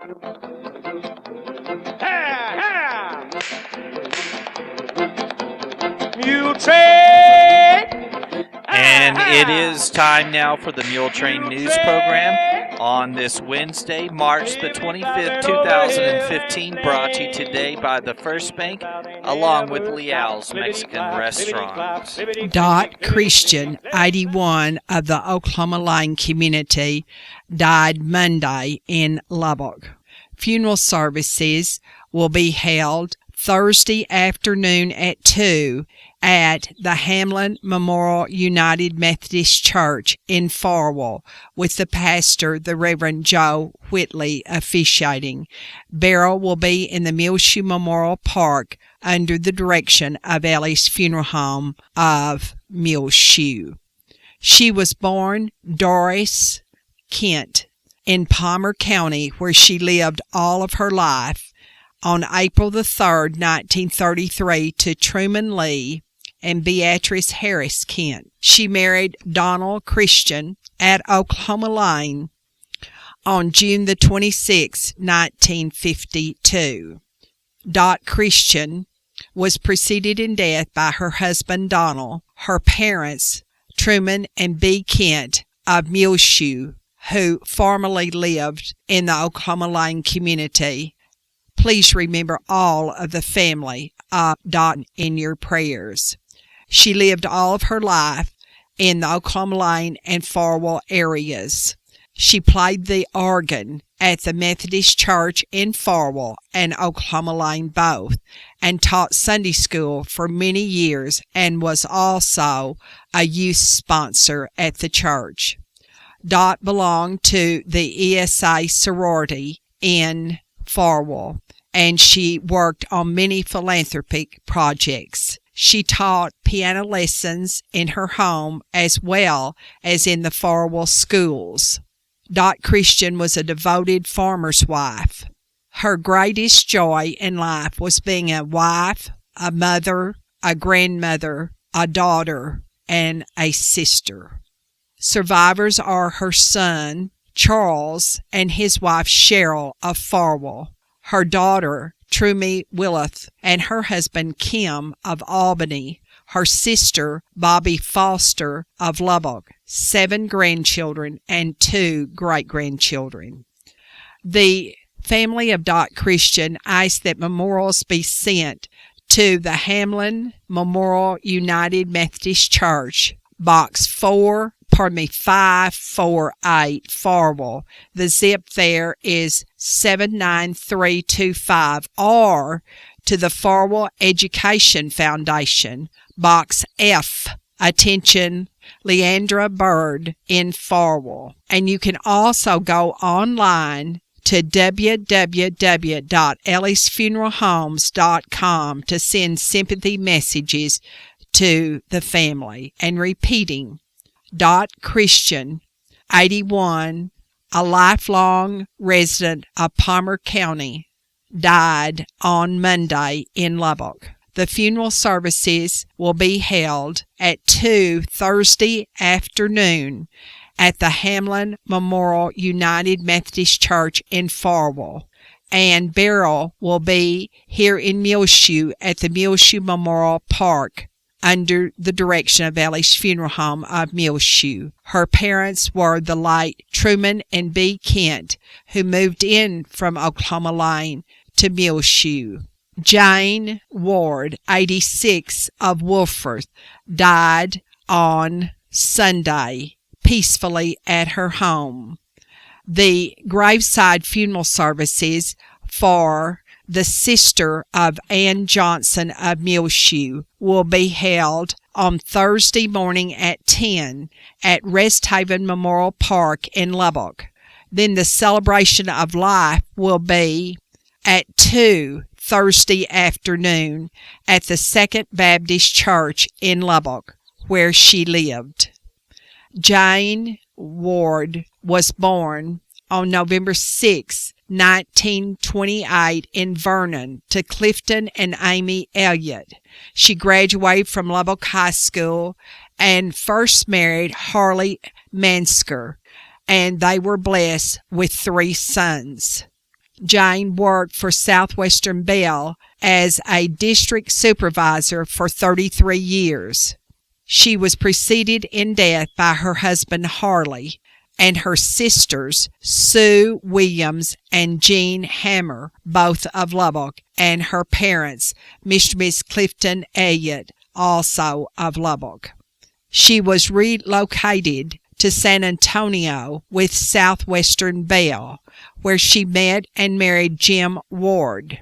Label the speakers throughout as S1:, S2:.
S1: Muletrain!
S2: And it is time now for the Muletrain News Program on this Wednesday, March the 25th, 2015, brought to you today by the First Bank, along with Leal's Mexican Restaurant.
S3: Dot Christian, 81, of the Oklahoma Line community, died Monday in Lubbock. Funeral services will be held Thursday afternoon at 2 at the Hamlin Memorial United Methodist Church in Farwell, with the pastor, the Reverend Joe Whitley, officiating. Burial will be in the Muleshoe Memorial Park under the direction of Ellie's Funeral Home of Muleshoe. She was born Doris Kent in Palmer County, where she lived all of her life, on April the 3rd, 1933, to Truman Lee and Beatrice Harris Kent. She married Donald Christian at Oklahoma Line on June the 26th, 1952. Dot Christian was preceded in death by her husband Donald, her parents, Truman and B. Kent of Muleshoe, who formerly lived in the Oklahoma Line community. Please remember all of the family of Dot in your prayers. She lived all of her life in the Oklahoma Line and Farwell areas. She played the organ at the Methodist Church in Farwell and Oklahoma Line both, and taught Sunday school for many years, and was also a youth sponsor at the church. Dot belonged to the ESA sorority in Farwell, and she worked on many philanthropic projects. She taught piano lessons in her home as well as in the Farwell schools. Dot Christian was a devoted farmer's wife. Her greatest joy in life was being a wife, a mother, a grandmother, a daughter, and a sister. Survivors are her son, Charles, and his wife, Cheryl, of Farwell, her daughter, Trumie Willeth, and her husband, Kim, of Albany, her sister, Bobby Foster, of Lubbock, 7 grandchildren, and 2 great-grandchildren. The family of Dot Christian asked that memorials be sent to the Hamlin Memorial United Methodist Church, Box 548, Farwell. The zip there is 79325, or to the Farwell Education Foundation, Box F, attention, Leandra Bird, in Farwell. And you can also go online to www.ellisfuneralhomes.com to send sympathy messages to the family. And repeating, Dot Christian, 81, a lifelong resident of Palmer County, died on Monday in Lubbock. The funeral services will be held at 2 Thursday afternoon at the Hamlin Memorial United Methodist Church in Farwell, and burial will be here in Muleshoe at the Muleshoe Memorial Park under the direction of Ellie's Funeral Home of Muleshoe. Her parents were the late Truman and B. Kent, who moved in from Oklahoma Line to Muleshoe. Jane Ward, 86, of Wolfforth, died on Sunday peacefully at her home. The graveside funeral services for the sister of Ann Johnson of Muleshoe will be held on Thursday morning at 10 at Rest Haven Memorial Park in Lubbock. Then the celebration of life will be at 2 Thursday afternoon at the Second Baptist Church in Lubbock, where she lived. Jane Ward was born on November 6, 1928 in Vernon to Clifton and Amy Elliott. She graduated from Lubbock High School and first married Harley Mansker, and they were blessed with 3 sons. Jane worked for Southwestern Bell as a district supervisor for 33 years. She was preceded in death by her husband Harley and her sisters Sue Williams and Jean Hammer, both of Lubbock, and her parents, Mr. and Miss Clifton Elliott, also of Lubbock. She was relocated to San Antonio with Southwestern Bell, where she met and married Jim Ward,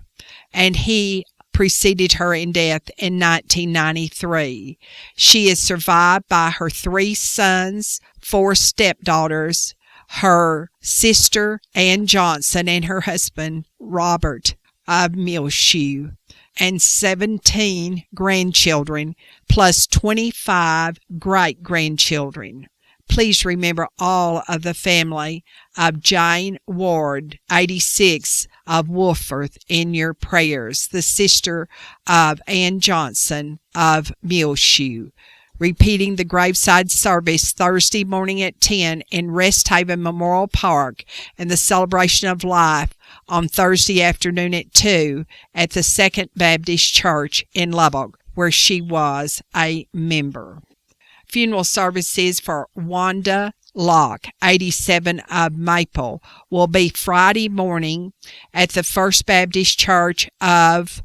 S3: and he preceded her in death in 1993. She is survived by her 3 sons, 4 stepdaughters, her sister Ann Johnson, and her husband Robert of Muleshoe, and 17 grandchildren, plus 25 great-grandchildren. Please remember all of the family of Jane Ward, 86, of Wolforth, in your prayers, the sister of Ann Johnson of Muleshoe. Repeating the graveside service Thursday morning at 10 in Rest Haven Memorial Park, and the celebration of life on Thursday afternoon at 2 at the Second Baptist Church in Lubbock, where she was a member. Funeral services for Wanda Locke, 87, of Maple, will be Friday morning at the First Baptist Church of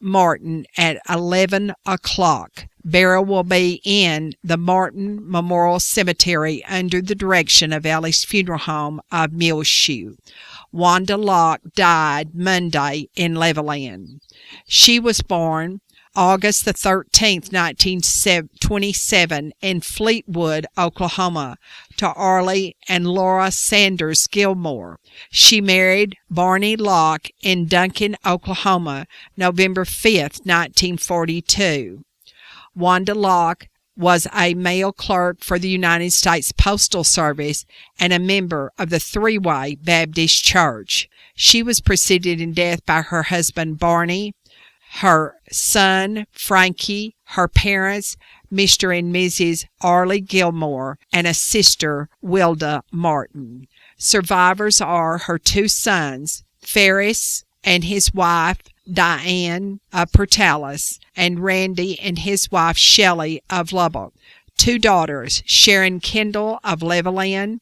S3: Martin at 11 o'clock. Burial will be in the Martin Memorial Cemetery under the direction of Ellie's Funeral Home of Muleshoe. Wanda Locke died Monday in Levelland. She was born August the 13th, 1927, in Fleetwood, Oklahoma, to Arlie and Laura Sanders Gilmore. She married Barney Locke in Duncan, Oklahoma, November 5th, 1942. Wanda Locke was a mail clerk for the United States Postal Service and a member of the Three-Way Baptist Church. She was preceded in death by her husband Barney, her son Frankie, her parents Mr. and Mrs. Arlie Gilmore, and a sister, Wilda Martin. Survivors are her 2 sons, Ferris and his wife Diane of Portales, and Randy and his wife Shelley of Lubbock. 2 daughters, Sharon Kendall of Levelland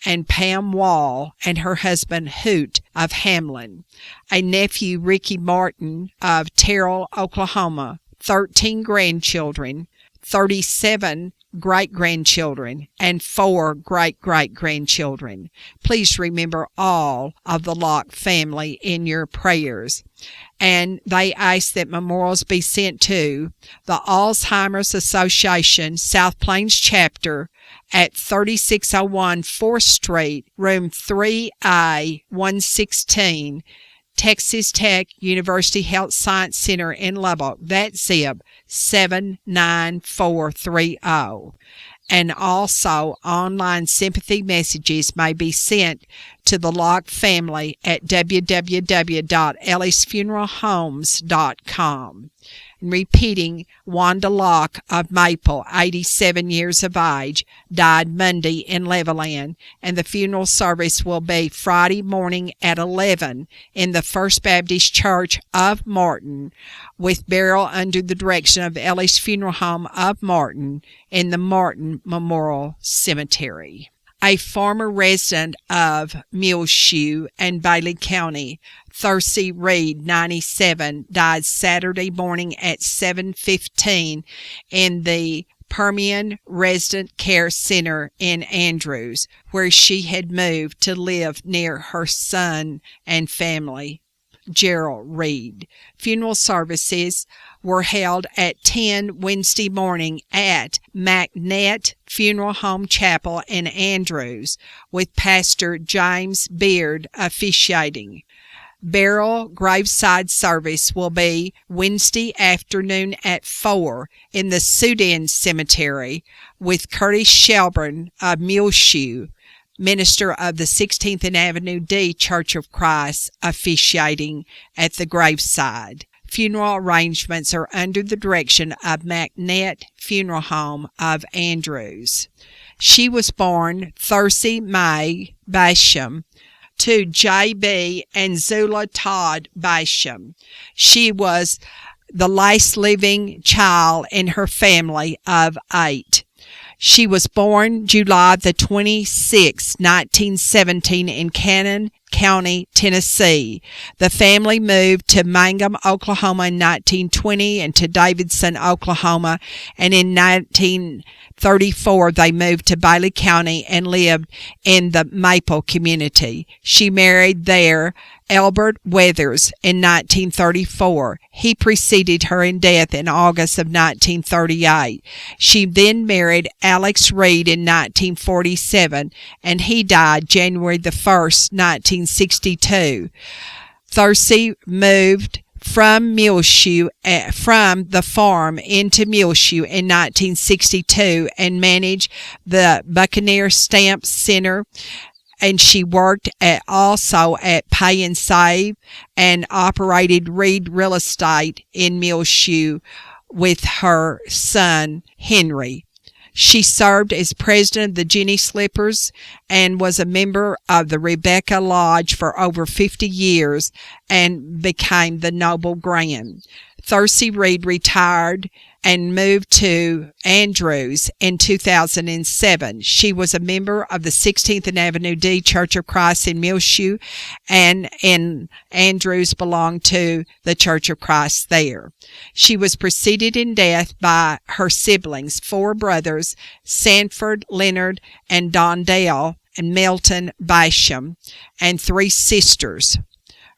S3: and Pam Wall and her husband Hoot of Hamlin. A nephew, Ricky Martin of Terrell, Oklahoma. 13 grandchildren, 37 great-grandchildren, and 4 great-great-grandchildren. Please remember all of the Locke family in your prayers. And they ask that memorials be sent to the Alzheimer's Association South Plains Chapter at 3601 4th Street, room 3A 116, Texas Tech University Health Science Center in Lubbock. That's zip 79430. And also, online sympathy messages may be sent to the Locke family at www.ellisfuneralhomes.com. And repeating, Wanda Locke of Maple, 87 years of age, died Monday in Levelland, and the funeral service will be Friday morning at 11 in the First Baptist Church of Martin, with burial under the direction of Ellie's Funeral Home of Martin in the Martin Memorial Cemetery. A former resident of Muleshoe and Bailey County, Thursday Reed, 97, died Saturday morning at 7:15 in the Permian Resident Care Center in Andrews, where she had moved to live near her son and family, Gerald Reed. Funeral services were held at 10 Wednesday morning at McNett Funeral Home Chapel in Andrews, with Pastor James Beard officiating. Burial graveside service will be Wednesday afternoon at 4 in the Sudan Cemetery, with Curtis Shelburne of Muleshoe, minister of the 16th and Avenue D Church of Christ, officiating at the graveside. Funeral arrangements are under the direction of McNett Funeral Home of Andrews. She was born Thursday May Basham, to J.B. and Zula Todd Basham. She was the last living child in her family of 8. She was born July the 26th, 1917 in Cannon County, Tennessee. The family moved to Mangum, Oklahoma in 1920 and to Davidson, Oklahoma, and in 1934 they moved to Bailey County and lived in the Maple community. She married there Albert Weathers in 1934. He preceded her in death in August of 1938. She then married Alex Reed in 1947, and he died January the 1st, 1962. Thursey moved from Muleshoe, from the farm into Muleshoe in 1962 and managed the Buccaneer Stamp Center. And she worked also at Pay and Save and operated Reed Real Estate in Muleshoe with her son, Henry. She served as president of the Jenny Slippers and was a member of the Rebecca Lodge for over 50 years and became the Noble Grand. Thursey Reed retired and moved to Andrews in 2007. She was a member of the 16th and Avenue D Church of Christ in Muleshoe, and in Andrews belonged to the Church of Christ there. She was preceded in death by her siblings, 4 brothers, Sanford, Leonard, and Dondale, and Milton Basham, and 3 sisters,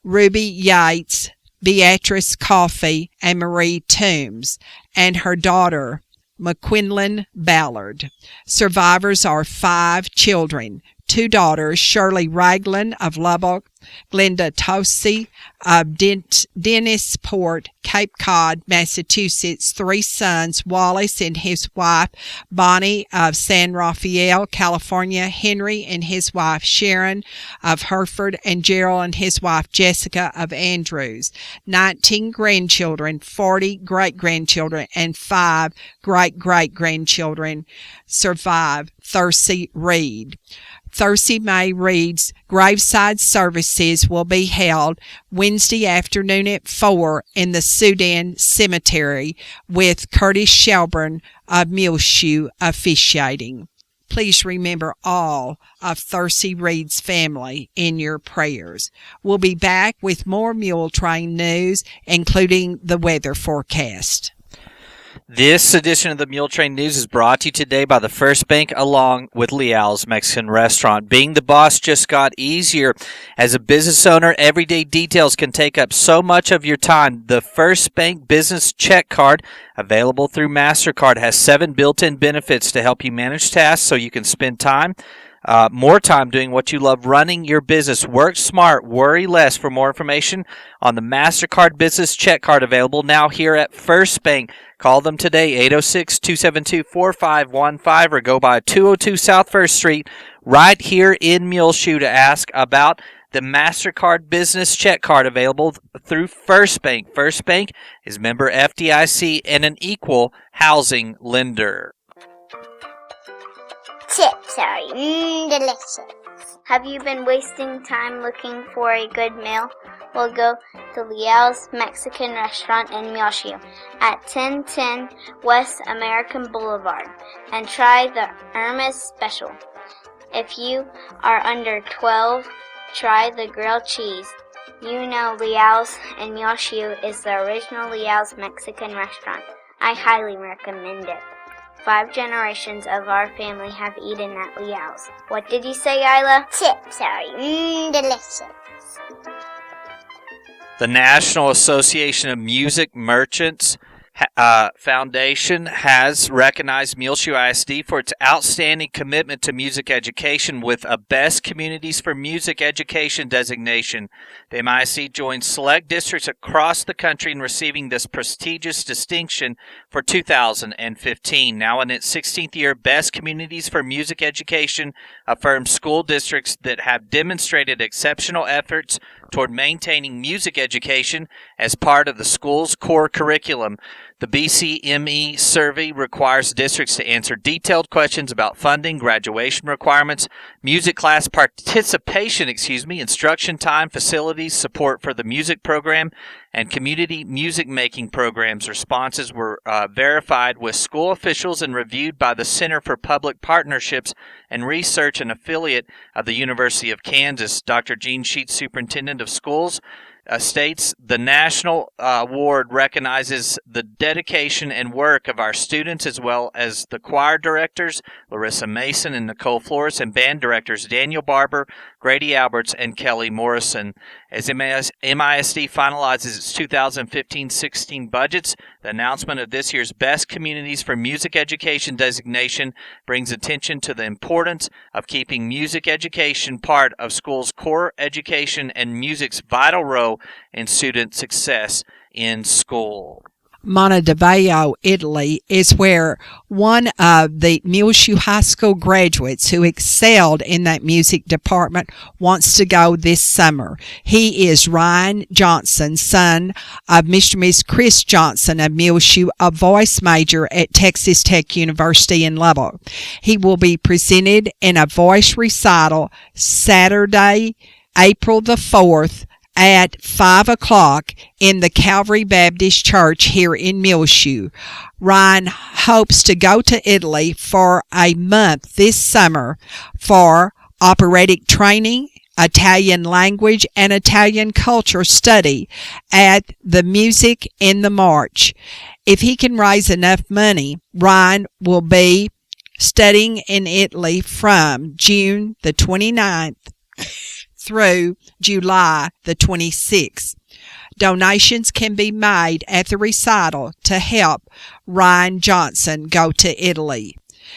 S3: Ruby Yates, Beatrice Coffey, and Marie Toombs, and her daughter, McQuinlan Ballard. Survivors are 5 children, 2 daughters, Shirley Ragland of Lubbock, Glenda Tosey of Dennisport, Cape Cod, Massachusetts, 3 sons, Wallace and his wife, Bonnie of San Rafael, California, Henry and his wife, Sharon of Hereford, and Gerald and his wife, Jessica of Andrews. 19 grandchildren, 40 great-grandchildren, and 5 great-great-grandchildren survive Thursey Reed. Thursey May Reed's graveside services will be held Wednesday afternoon at 4 in the Sudan Cemetery with Curtis Shelburne of Muleshoe officiating. Please remember all of Thursey Reed's family in your prayers. We'll be back with more Muletrain news, including the weather forecast.
S2: This edition of the Muletrain News is brought to you today by the First Bank along with Leal's Mexican Restaurant. Being the boss just got easier. As a business owner, everyday details can take up so much of your time. The First Bank Business Check Card, available through MasterCard, has 7 built-in benefits to help you manage tasks so you can spend more time doing what you love, running your business. Work smart, worry less. For more information on the MasterCard Business Check Card, available now here at First Bank, call them today, 806-272-4515, or go by 202 South First Street right here in Muleshoe to ask about the MasterCard Business Check Card, available through First Bank. First Bank is member FDIC and an equal housing lender.
S1: Chips are delicious. Have you been wasting time looking for a good meal? Well, go to Leal's Mexican Restaurant in Muleshoe at 1010 West American Boulevard and try the Irma's Special. If you are under 12, try the grilled cheese. You know Leal's in Muleshoe is the original Leal's Mexican Restaurant. I highly recommend it. 5 generations of our family have eaten at Leal's. What did you say, Isla? Chips are delicious.
S2: The National Association of Music Merchants Foundation has recognized Muleshoe ISD for its outstanding commitment to music education with a Best Communities for Music Education designation. The MIC joins select districts across the country in receiving this prestigious distinction for 2015. Now in its 16th year, Best Communities for Music Education affirms school districts that have demonstrated exceptional efforts toward maintaining music education as part of the school's core curriculum. The BCME survey requires districts to answer detailed questions about funding, graduation requirements, music class participation, instruction time, facilities, support for the music program, and community music making programs. Responses were verified with school officials and reviewed by the Center for Public Partnerships and Research, an affiliate of the University of Kansas. Dr. Gene Sheets, Superintendent of Schools, states the national award recognizes the dedication and work of our students as well as the choir directors, Larissa Mason and Nicole Flores, and band directors Daniel Barber, Grady Alberts, and Kelly Morrison. As MISD finalizes its 2015-16 budgets, the announcement of this year's Best Communities for Music Education designation brings attention to the importance of keeping music education part of schools' core education and music's vital role in student success in school.
S3: Montevideo, Italy, is where one of the Muleshoe High School graduates who excelled in that music department wants to go this summer. He is Ryan Johnson, son of Mr. and Miss Chris Johnson of Muleshoe, a voice major at Texas Tech University in Lubbock. He will be presented in a voice recital Saturday, April the 4th, at 5 o'clock in the Calvary Baptist Church here in Muleshoe. Ryan hopes to go to Italy for a month this summer for operatic training, Italian language, and Italian culture study at the Music in the March. If he can raise enough money, Ryan will be studying in Italy from June the 29th through July the 26th. Donations can be made at the recital to help Ryan Johnson go to Italy.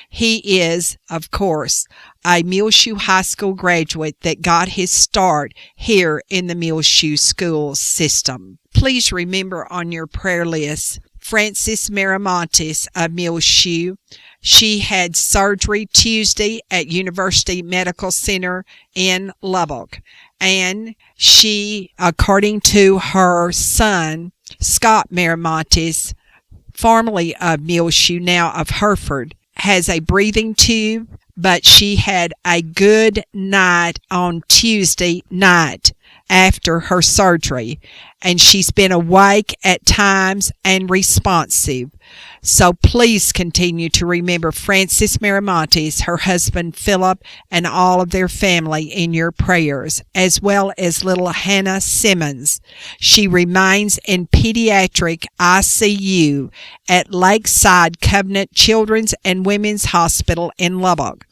S3: He is, of course, a Muleshoe High School graduate that got his start here in the Muleshoe school system. Please remember on your prayer list Frances Miramontes of Muleshoe. She had surgery Tuesday at University Medical Center in Lubbock. And she, according to her son, Scott Miramontes, formerly of Muleshoe, now of Hereford, has a breathing tube, but she had a good night on Tuesday night after her surgery, and she's been awake at times and responsive. So please continue to remember Frances Miramontes, her husband Philip, and all of their family in your prayers, as well as little Hannah Simmons. She remains in pediatric ICU at Lakeside Covenant Children's and Women's Hospital in Lubbock.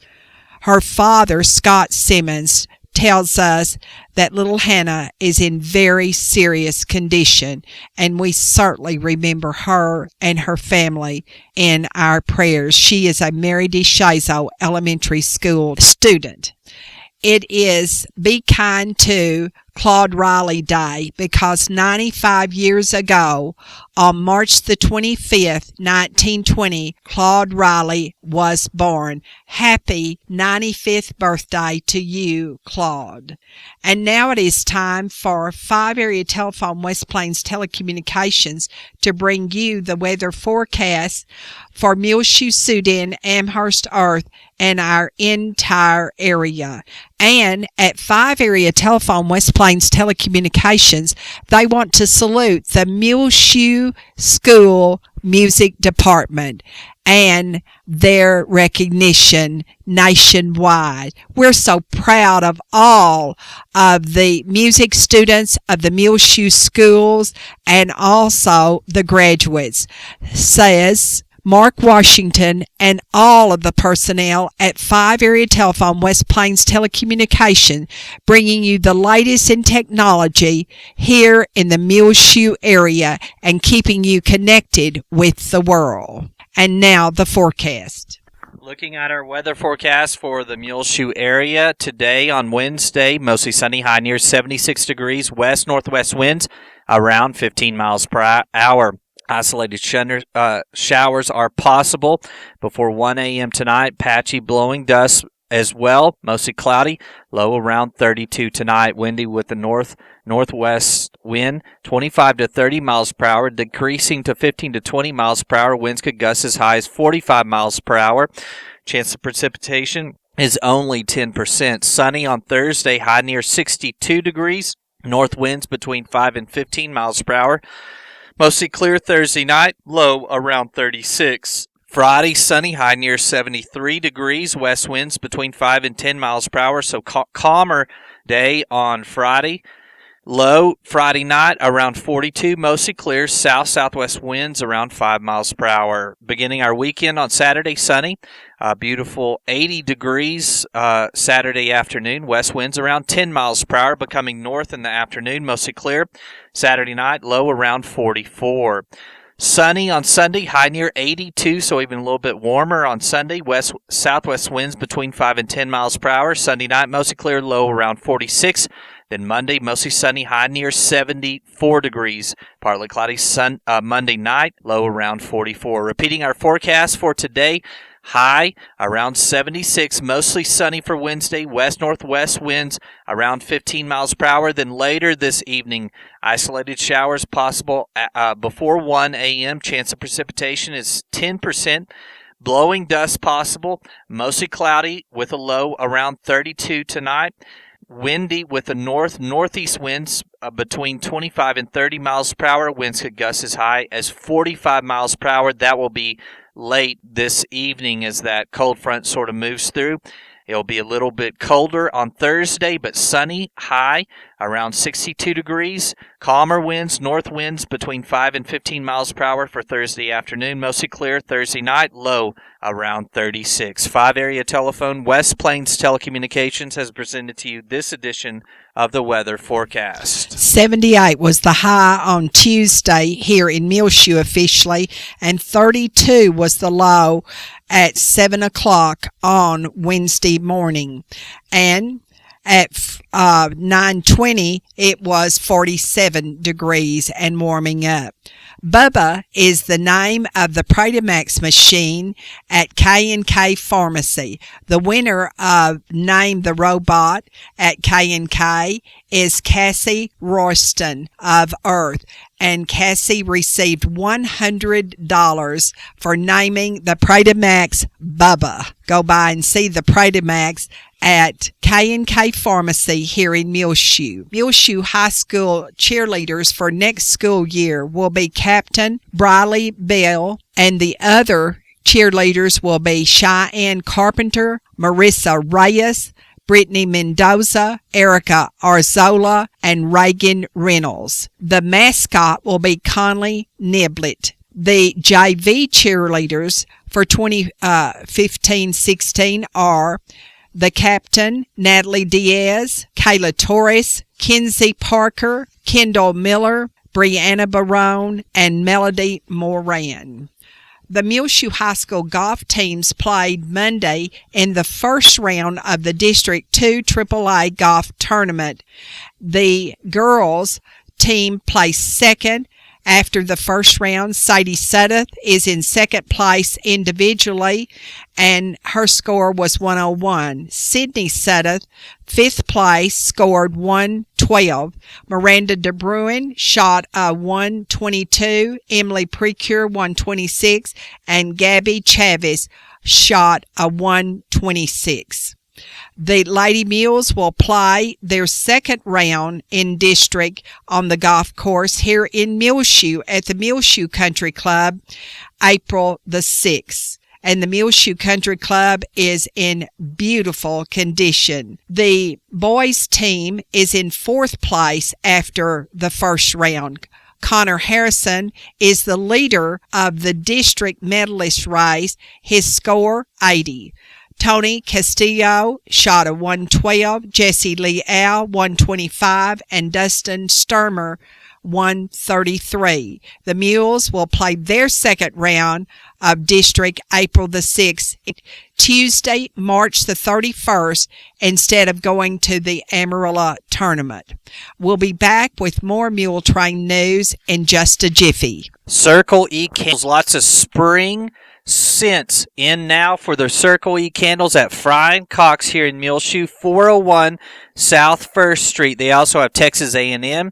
S3: Her father, Scott Simmons, tells us that little Hannah is in very serious condition, and we certainly remember her and her family in our prayers. She is a Mary D. Shazo Elementary School student. It is Be Kind to Claude Riley Day because 95 years ago, on March the 25th, 1920, Claude Riley was born. Happy 95th birthday to you, Claude. And now it is time for 5 Area Telephone West Plains Telecommunications to bring you the weather forecast for Muleshoe, Sudan, Amherst, Earth, and our entire area. And at 5 Area Telephone West Plains Telecommunications, they want to salute the Muleshoe School Music Department and their recognition nationwide. We're so proud of all of the music students of the Muleshoe schools and also the graduates, says Mark Washington and all of the personnel at 5 Area Telephone West Plains Telecommunication, bringing you the latest in technology here in the Muleshoe area and keeping you connected with the world. And now the forecast.
S2: Looking at our weather forecast for the Muleshoe area today on Wednesday, mostly sunny, high near 76 degrees, west-northwest winds around 15 miles per hour. Isolated showers are possible before 1 a.m. tonight. Patchy blowing dust as well. Mostly cloudy, low around 32 tonight. Windy with the northwest wind, 25 to 30 miles per hour, decreasing to 15 to 20 miles per hour. Winds could gust as high as 45 miles per hour. Chance of precipitation is only 10%. Sunny on Thursday, high near 62 degrees. North winds between 5 and 15 miles per hour. Mostly clear Thursday night, low around 36. Friday, sunny, high near 73 degrees. West winds between 5 and 10 miles per hour, so calmer day on Friday. Low Friday night around 42, mostly clear. Southwest winds around 5 miles per hour. Beginning our weekend on Saturday, sunny. Beautiful 80 degrees Saturday afternoon. West winds around 10 miles per hour, becoming north in the afternoon, mostly clear. Saturday night, low around 44. Sunny on Sunday, high near 82, so even a little bit warmer on Sunday. Southwest winds between 5 and 10 miles per hour. Sunday night, mostly clear, low around 46. Then Monday, mostly sunny, high near 74 degrees. Partly cloudy Monday night, low around 44. Repeating our forecast for today, high around 76, mostly sunny for Wednesday. West-northwest winds around 15 miles per hour. Then later this evening, isolated showers possible before 1 a.m. Chance of precipitation is 10%. Blowing dust possible, mostly cloudy with a low around 32 tonight. Windy with the northeast winds between 25 and 30 miles per hour. Winds could gust as high as 45 miles per hour. That will be late this evening as that cold front sort of moves through. It'll be a little bit colder on Thursday, but sunny, high around 62 degrees. Calmer winds, north winds between 5 and 15 miles per hour for Thursday afternoon. Mostly clear Thursday night, low around 36. 5-area telephone, West Plains Telecommunications has presented to you this edition of the weather forecast.
S3: 78 was the high on Tuesday here in Muleshoe officially, and 32 was the low at 7 o'clock on Wednesday morning. And at 9:20, it was 47 degrees and warming up. Bubba is the name of the Pratamax machine at K&K Pharmacy. The winner of Name the Robot at K&K is Cassie Royston of Earth, and Cassie received $100 for naming the Pratamax Bubba. Go by and see the Pratamax at K&K Pharmacy here in Muleshoe. Muleshoe High School cheerleaders for next school year will be Captain Briley Bell, and the other cheerleaders will be Cheyenne Carpenter, Marissa Reyes, Brittany Mendoza, Erica Arzola, and Reagan Reynolds. The mascot will be Conley Niblett. The JV cheerleaders for 2015-16 are the captain, Natalie Diaz, Kayla Torres, Kenzie Parker, Kendall Miller, Brianna Barone, and Melody Moran. The Muleshoe High School golf teams played Monday in the first round of the District 2 AAA golf tournament. The girls team placed second. After the first round, Sadie Sudduth is in second place individually, and her score was 101. Sydney Sudduth, fifth place, scored 112. Miranda DeBruin shot a 122. Emily Precure, 126. And Gabby Chavis shot a 126. The Lady Mules will play their second round in district on the golf course here in Muleshoe at the Muleshoe Country Club, April the 6th. And the Muleshoe Country Club is in beautiful condition. The boys team is in fourth place after the first round. Connor Harrison is the leader of the district medalist race. His score, 80. Tony Castillo shot a 112, Jesse Lee Al 125, and Dustin Sturmer 133. The Mules will play their second round of district April the 6th, Tuesday, March the 31st, instead of going to the Amarillo tournament. We'll be back with more Muletrain news in just a jiffy.
S2: Circle E candles, lots of spring cents in now for the Circle E candles at Fry and Cox here in Muleshoe, 401 South 1st Street. They also have Texas A&M,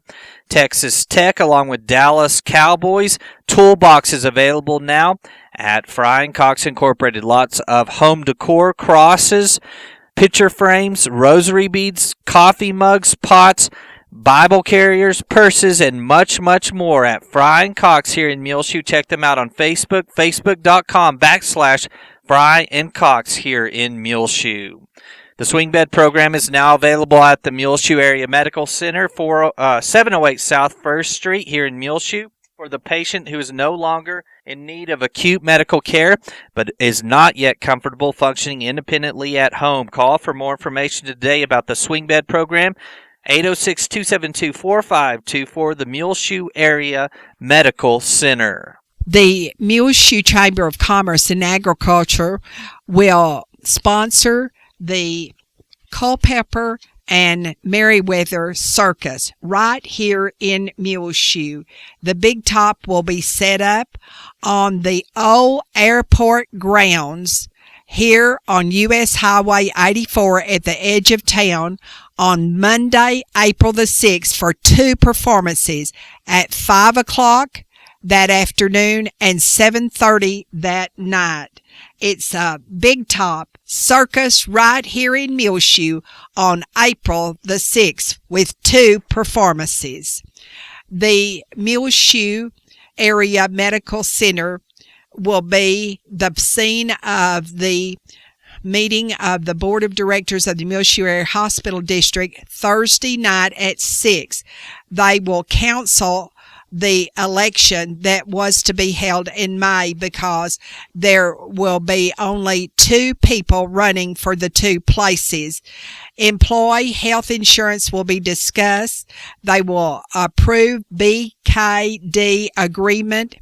S2: Texas Tech, along with Dallas Cowboys. Toolboxes available now at Fry and Cox Incorporated. Lots of home decor, crosses, picture frames, rosary beads, coffee mugs, pots, Bible carriers, purses, and much, much more at Fry and Cox here in Muleshoe. Check them out on Facebook, facebook.com/Fry and Cox here in Muleshoe. The swing bed program is now available at the Muleshoe Area Medical Center, 708 South 1st Street here in Muleshoe. For the patient who is no longer in need of acute medical care but is not yet comfortable functioning independently at home. Call for more information today about the swing bed program. 806-272-4524, the Muleshoe Area Medical Center.
S3: The Muleshoe Chamber of Commerce and Agriculture will sponsor the Culpeper and Merriweather Circus right here in Muleshoe. The big top will be set up on the old airport grounds here on U.S. Highway 84 at the edge of town on Monday, April the 6th for 2 performances at 5 o'clock that afternoon and 7:30 that night. It's a big top circus right here in Muleshoe on April the 6th with 2 performances. The Muleshoe Area Medical Center will be the scene of the meeting of the Board of Directors of the Muleshoe Area Hospital District Thursday night at 6. They will counsel the election that was to be held in May because there will be only 2 people running for the 2 places. Employee health insurance will be discussed. They will approve BKD agreement,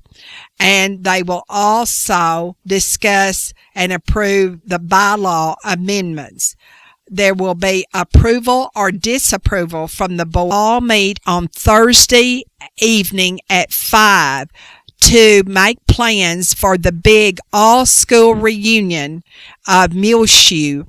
S3: and they will also discuss and approve the bylaw amendments. There will be approval or disapproval from the board. All meet on Thursday evening at 5 to make plans for the big all-school reunion of Muleshoe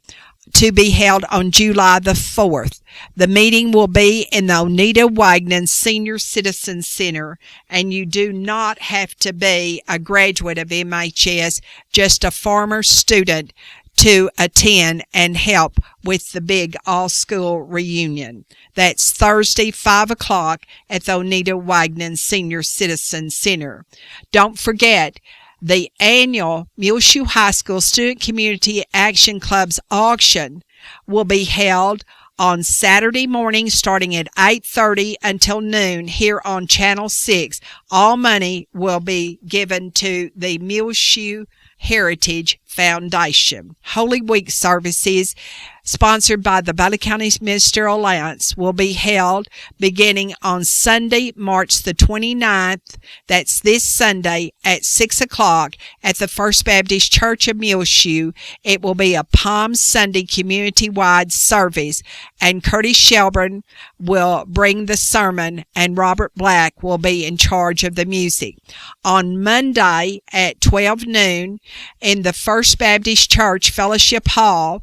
S3: to be held on July the 4th. The meeting will be in the Oneida Wagner Senior Citizen Center, and you do not have to be a graduate of MHS, just a former student to attend and help with the big all-school reunion. That's Thursday, 5 o'clock at the Oneida Wagner Senior Citizen Center. Don't forget, the annual Muleshoe High School Student Community Action Club's auction will be held on Saturday morning starting at 8:30 until noon here on Channel 6. All money will be given to the Muleshoe Heritage Foundation. Holy Week services sponsored by the Bailey County Ministerial Alliance will be held beginning on Sunday, March the 29th. That's this Sunday at 6 o'clock at the First Baptist Church of Muleshoe. It will be a Palm Sunday community-wide service, and Curtis Shelburne will bring the sermon, and Robert Black will be in charge of the music. On Monday at 12 noon in the First Baptist Church Fellowship Hall,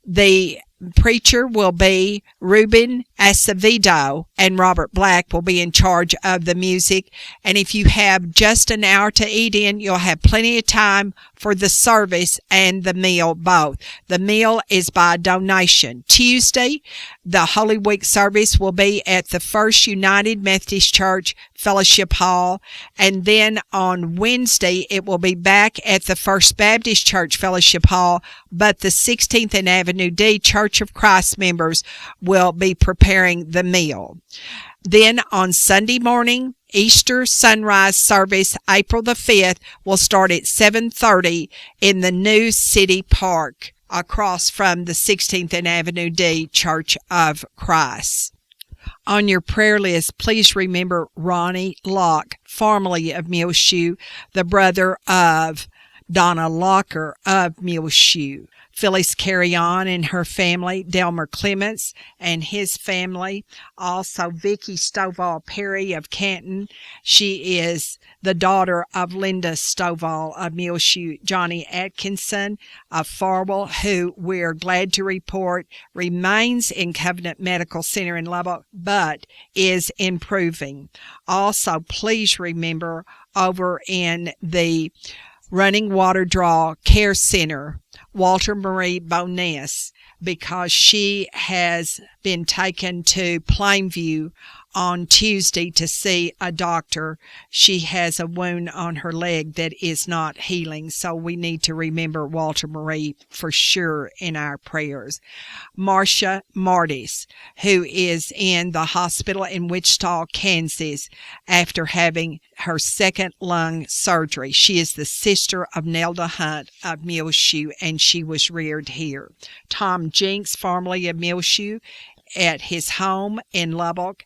S3: the preacher will be Ruben Acevedo, and Robert Black will be in charge of the music. And if you have just an hour to eat in, you'll have plenty of time for the service and the meal both. The meal is by donation. Tuesday, the Holy Week service will be at the First United Methodist Church Fellowship Hall, and then on Wednesday it will be back at the First Baptist Church Fellowship Hall, but the 16th and Avenue D Church of Christ members will be preparing the meal. Then on Sunday morning, Easter sunrise service, April the 5th, will start at 7:30 in the new City Park across from the 16th and Avenue D Church of Christ. On your prayer list, please remember Ronnie Locke, formerly of Muleshoe, the brother of Donna Locker of Muleshoe. Phyllis Carrion and her family, Delmer Clements and his family, also Vicky Stovall Perry of Canton. She is the daughter of Linda Stovall of Muleshoe, Johnny Atkinson of Farwell, who we're glad to report remains in Covenant Medical Center in Lubbock, but is improving. Also, please remember over in the Running Water Draw Care Center, Walter Marie Boness, because she has been taken to Plainview on Tuesday to see a doctor. She has a wound on her leg that is not healing, so we need to remember Walter Marie for sure in our prayers. Marcia Martis, who is in the hospital in Wichita, Kansas, after having her second lung surgery. She is the sister of Nelda Hunt of Muleshoe, and she was reared here. Tom Jinks, formerly of Muleshoe, at his home in Lubbock.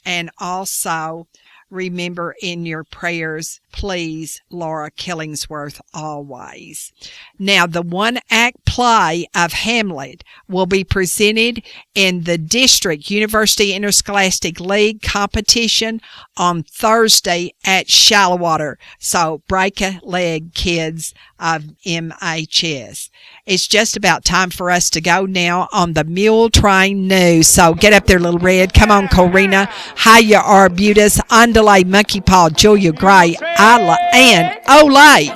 S3: And also, remember in your prayers, please, Laura Killingsworth, always. Now, the one-act play of Hamlet will be presented in the District University Interscholastic League competition on Thursday at Shallowater. So, break a leg, kids of MHS. It's just about time for us to go now on the Muletrain News. So, get up there, Little Red. Come on, Corina. Hiya, Arbutus, Andale, Monkey Paw, Julia Gray, Isla, and Olay.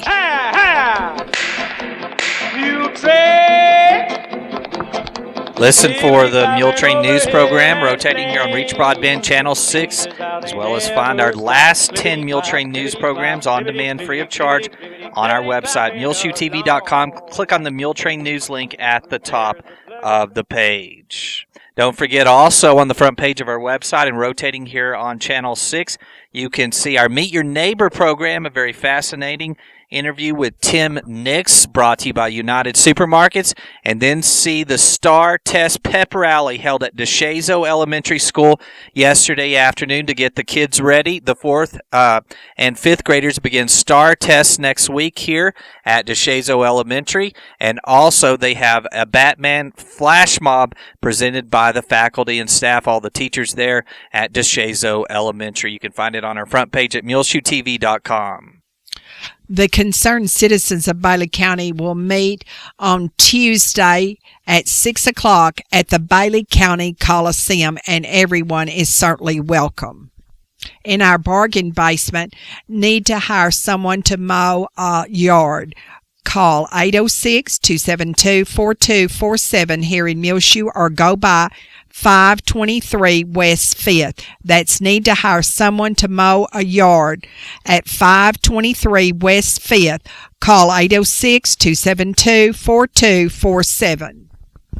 S2: Listen for the Muletrain News program rotating here on Reach Broadband Channel 6, as well as find our last 10 Muletrain News programs on demand free of charge on our website, muleshoetv.com. Click on the Muletrain News link at the top of the page. Don't forget also on the front page of our website and rotating here on Channel 6, you can see our Meet Your Neighbor program, a very fascinating interview with Tim Nix, brought to you by United Supermarkets, and then see the Star Test Pep Rally held at DeShazo Elementary School yesterday afternoon to get the kids ready. The 4th and 5th graders begin Star Tests next week here at DeShazo Elementary, and also they have a Batman flash mob presented by the faculty and staff, all the teachers there at DeShazo Elementary. You can find it on our front page at muleshoetv.com.
S3: The concerned citizens of Bailey County will meet on Tuesday at 6 o'clock at the Bailey County Coliseum, and everyone is certainly welcome. In our bargain basement, need to hire someone to mow a yard. Call 806-272-4247 here in Muleshoe or go by 523 West 5th. That's need to hire someone to mow a yard at 523 West 5th. Call 806-272-4247.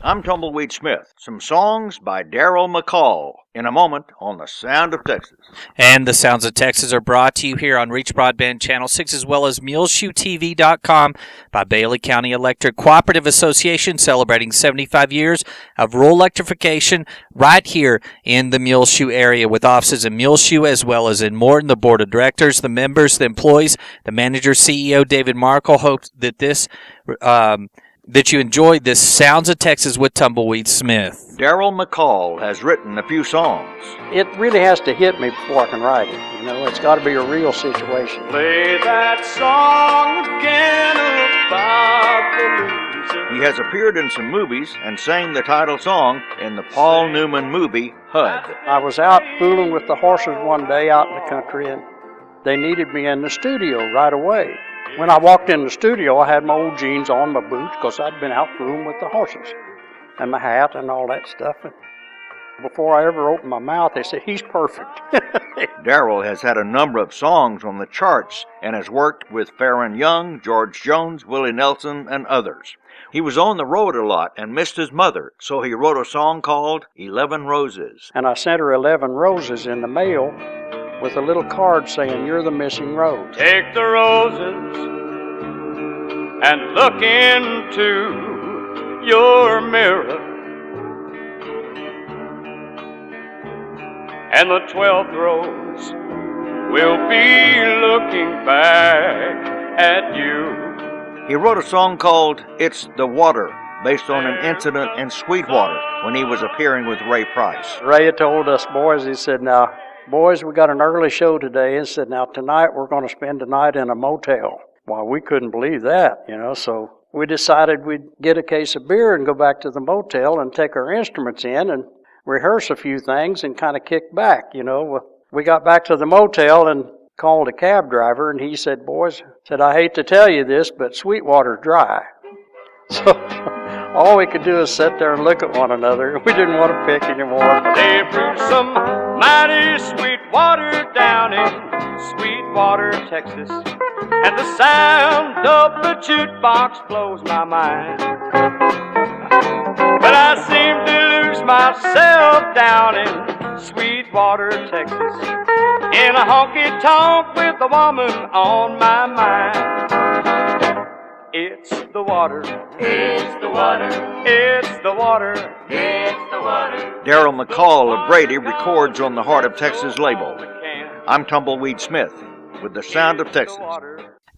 S4: I'm Tumbleweed Smith. Some songs by Daryl McCall in a moment on The Sound of Texas.
S2: And The Sounds of Texas are brought to you here on Reach Broadband Channel 6 as well as MuleshoeTV.com by Bailey County Electric Cooperative Association, celebrating 75 years of rural electrification right here in the Muleshoe area, with offices in Muleshoe as well as in Morton. The board of directors, the members, the employees, the manager, CEO David Markle hopes that that you enjoyed this Sounds of Texas with Tumbleweed Smith.
S4: Daryl McCall has written a few songs.
S5: It really has to hit me before I can write it. You know, it's got to be a real situation.
S6: Play that song again about the loser.
S4: He has appeared in some movies and sang the title song in the Paul Newman movie, HUD.
S5: I was out fooling with the horses one day out in the country, and they needed me in the studio right away. When I walked in the studio, I had my old jeans on, my boots, because I'd been out fooling with the horses, and my hat and all that stuff. And before I ever opened my mouth, they said, "He's perfect."
S4: Daryl has had a number of songs on the charts and has worked with Farron Young, George Jones, Willie Nelson, and others. He was on the road a lot and missed his mother, so he wrote a song called 11 Roses.
S5: And I sent her 11 roses in the mail with a little card saying, "You're the missing rose."
S6: Take the roses and look into your mirror, and the 12th rose will be looking back at you.
S4: He wrote a song called It's the Water based on an incident in Sweetwater when he was appearing with Ray Price.
S5: Ray had told us boys, he said, now, boys, we got an early show today. He said, now, tonight we're going to spend the night in a motel. Well, we couldn't believe that, so we decided we'd get a case of beer and go back to the motel and take our instruments in and rehearse a few things and kind of kick back, We got back to the motel and called a cab driver, and he said, boys, I hate to tell you this, but Sweetwater's dry. So all we could do is sit there and look at one another. We didn't want to pick anymore.
S6: They brewed some mighty sweet water down in Sweetwater, Texas, and the sound of the jukebox blows my mind. But I seem to lose myself down in Sweetwater, Texas, in a honky-tonk with a woman on my mind. It's the water. It's the water. It's the water. It's the water.
S4: Darrell McCall of Brady records on the Heart of Texas label. I'm Tumbleweed Smith with the Sound of Texas.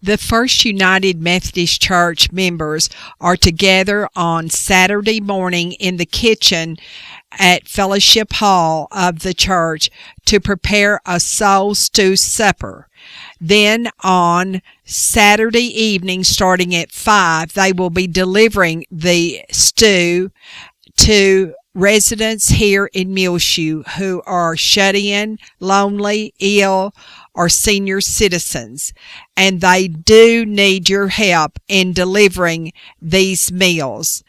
S3: The First United Methodist Church members are together on Saturday morning in the kitchen at Fellowship Hall of the church to prepare a soul stew supper. Then on Saturday evening, starting at 5, they will be delivering the stew to residents here in Muleshoe who are shut in, lonely, ill, or senior citizens. And they do need your help in delivering these meals.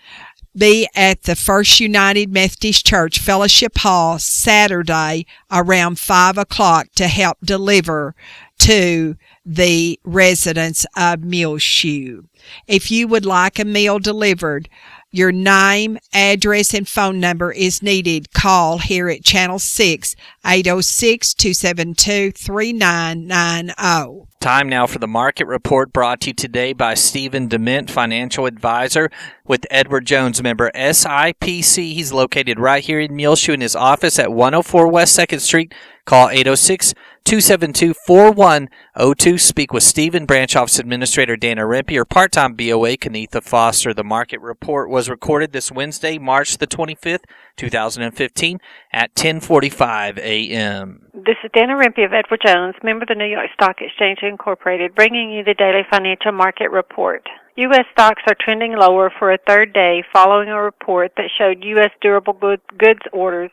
S3: Be at the First United Methodist Church Fellowship Hall Saturday around 5 o'clock to help deliver to the residents of Muleshoe. If you would like a meal delivered, your name, address, and phone number is needed. Call here at Channel 6, 806-272-3990.
S2: Time now for the market report brought to you today by Stephen Dement, financial advisor with Edward Jones, member SIPC. He's located right here in Muleshoe in his office at 104 West 2nd Street. Call 806-272-4102. Speak with Stephen, Branch Office Administrator Dana Rempe, or part-time BOA Kenitha Foster. The market report was recorded this Wednesday, March the 25th, 2015 at 10:45 a.m.
S7: This is Dana Rempe of Edward Jones, member of the New York Stock Exchange Incorporated, bringing you the daily financial market report. U.S. stocks are trending lower for a third day following a report that showed U.S. durable goods orders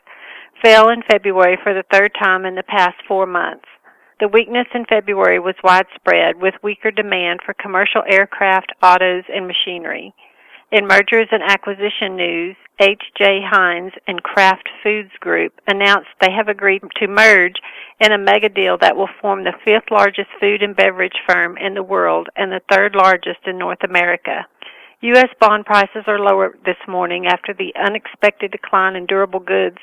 S7: fell in February for the third time in the past 4 months. The weakness in February was widespread, with weaker demand for commercial aircraft, autos, and machinery. In mergers and acquisition news, H.J. Heinz and Kraft Foods Group announced they have agreed to merge in a mega deal that will form the fifth largest food and beverage firm in the world and the third largest in North America. U.S. bond prices are lower this morning after the unexpected decline in durable goods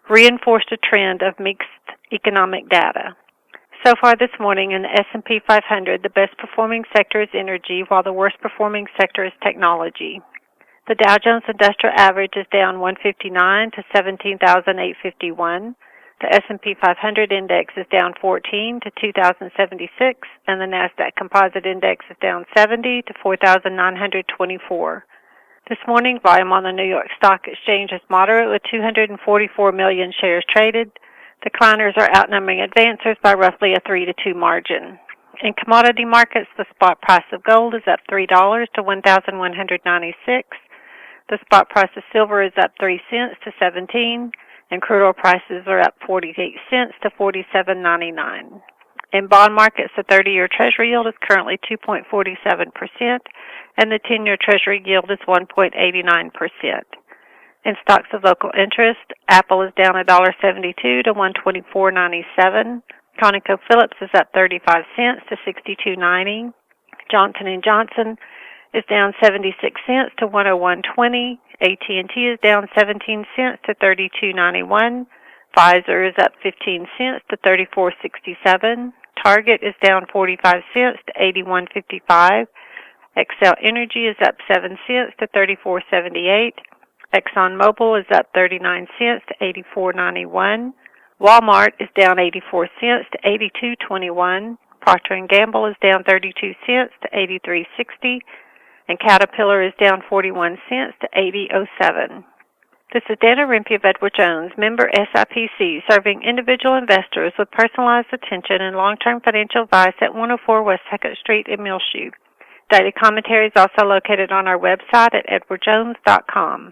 S7: reinforced a trend of mixed economic data. So far this morning in the S&P 500, the best performing sector is energy, while the worst performing sector is technology. The Dow Jones Industrial Average is down 159 to 17,851. The S&P 500 Index is down 14 to 2,076, and the NASDAQ Composite Index is down 70 to 4,924. This morning, volume on the New York Stock Exchange is moderate, with 244 million shares traded. Decliners are outnumbering advancers by roughly a 3-2 margin. In commodity markets, the spot price of gold is up $3 to $1,196. The spot price of silver is up 3 cents to 17, and crude oil prices are up 48 cents to 47.99. In bond markets, the 30-year Treasury yield is currently 2.47%, and the 10-year Treasury yield is 1.89%. In stocks of local interest, Apple is down $1.72 to $124.97. ConocoPhillips is up 35 cents to $62.90. Johnson & Johnson is down 76 cents to $101.20. AT&T is down 17 cents to $32.91. Pfizer is up 15 cents to $34.67. Target is down 45 cents to $81.55. Xcel Energy is up 7 cents to $34.78. ExxonMobil is up 39 cents to $84.91. Walmart is down 84 cents to $82.21. Procter & Gamble is down 32 cents to $83.60. and Caterpillar is down 41 cents to 80.07. This is Dana Rimpey of Edward Jones, member SIPC, serving individual investors with personalized attention and long-term financial advice at 104 West 2nd Street in Muleshoe. Daily commentary is also located on our website at edwardjones.com.